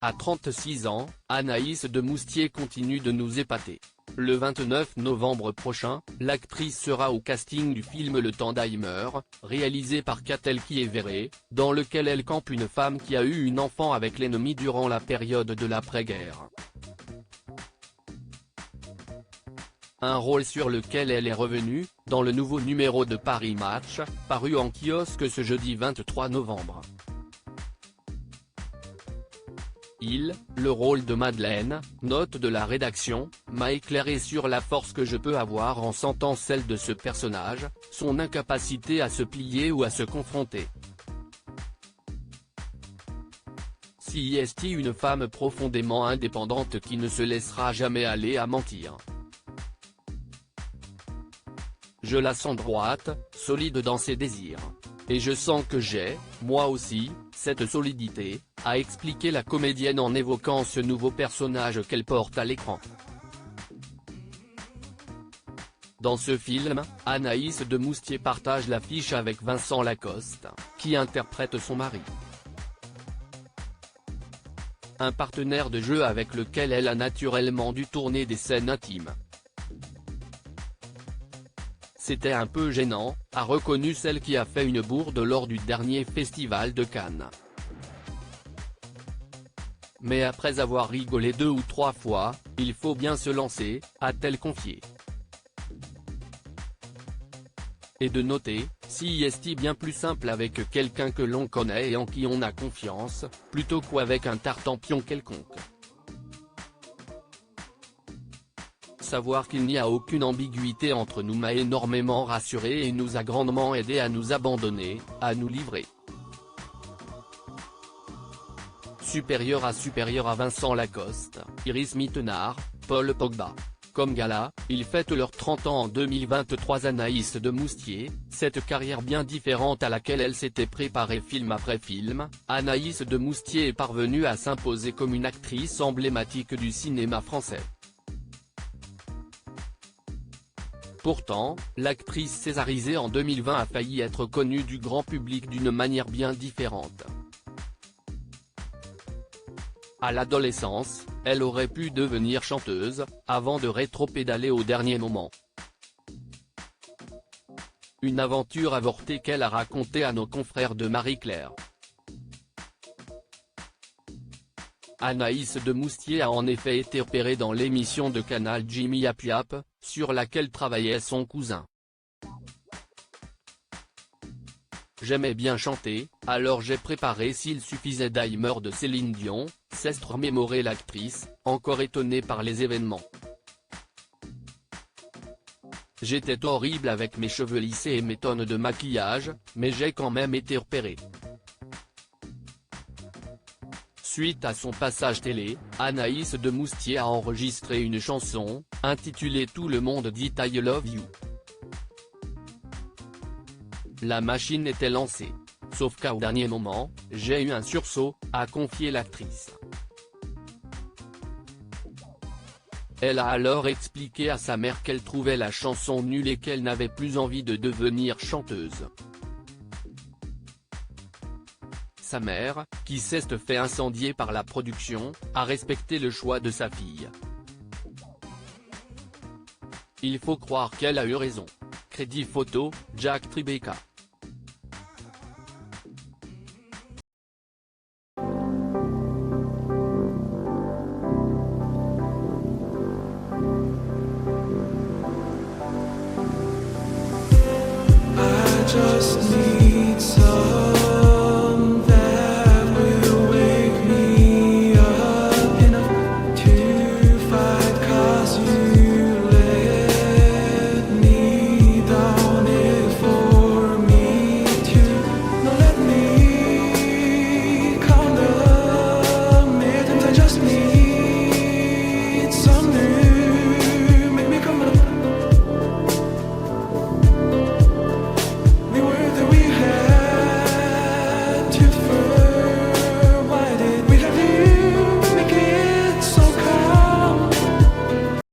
À 36 ans, Anaïs de Moustier continue de nous épater. Le 29 novembre prochain, l'actrice sera au casting du film Le Temps d'Alzheimer, réalisé par Catel Kievere, dans lequel elle campe une femme qui a eu une enfant avec l'ennemi durant la période de l'après-guerre. Un rôle sur lequel elle est revenue, dans le nouveau numéro de Paris Match, paru en kiosque ce jeudi 23 novembre. Le rôle de Madeleine, note de la rédaction, m'a éclairé sur la force que je peux avoir en sentant celle de ce personnage, son incapacité à se plier ou à se confronter. C'est une femme profondément indépendante qui ne se laissera jamais aller à mentir. Je la sens droite, solide dans ses désirs. Et je sens que j'ai, moi aussi, cette solidité, a expliqué la comédienne en évoquant ce nouveau personnage qu'elle porte à l'écran. Dans ce film, Anaïs de Moustier partage l'affiche avec Vincent Lacoste, qui interprète son mari. Un partenaire de jeu avec lequel elle a naturellement dû tourner des scènes intimes. C'était un peu gênant, a reconnu celle qui a fait une bourde lors du dernier festival de Cannes. Mais après avoir rigolé 2 ou 3 fois, il faut bien se lancer, a-t-elle confié. Et de noter, c'est bien plus simple avec quelqu'un que l'on connaît et en qui on a confiance, plutôt qu'avec un tartempion quelconque. Savoir qu'il n'y a aucune ambiguïté entre nous m'a énormément rassuré et nous a grandement aidé à nous abandonner, à nous livrer. Supérieur à Vincent Lacoste, Iris Mittenard, Paul Pogba. Comme gala, ils fêtent leurs 30 ans en 2023. Anaïs de Moustier, cette carrière bien différente à laquelle elle s'était préparée film après film, Anaïs de Moustier est parvenue à s'imposer comme une actrice emblématique du cinéma français. Pourtant, l'actrice césarisée en 2020 a failli être connue du grand public d'une manière bien différente. À l'adolescence, elle aurait pu devenir chanteuse, avant de rétropédaler au dernier moment. Une aventure avortée qu'elle a racontée à nos confrères de Marie-Claire. Anaïs de Moustier a en effet été repérée dans l'émission de Canal Jimmy Yap Yap, sur laquelle travaillait son cousin. J'aimais bien chanter, alors j'ai préparé S'il suffisait d'Alzheimer de Céline Dion, s'est remémorée l'actrice, encore étonnée par les événements. J'étais horrible avec mes cheveux lissés et mes tonnes de maquillage, mais j'ai quand même été repérée. Suite à son passage télé, Anaïs de Moustier a enregistré une chanson, intitulée Tout le monde dit I love you. La machine était lancée. Sauf qu'au dernier moment, j'ai eu un sursaut, a confié l'actrice. Elle a alors expliqué à sa mère qu'elle trouvait la chanson nulle et qu'elle n'avait plus envie de devenir chanteuse. Sa mère, qui s'est fait incendier par la production, a respecté le choix de sa fille. Il faut croire qu'elle a eu raison. Crédit photo, Jack Tribeca. Just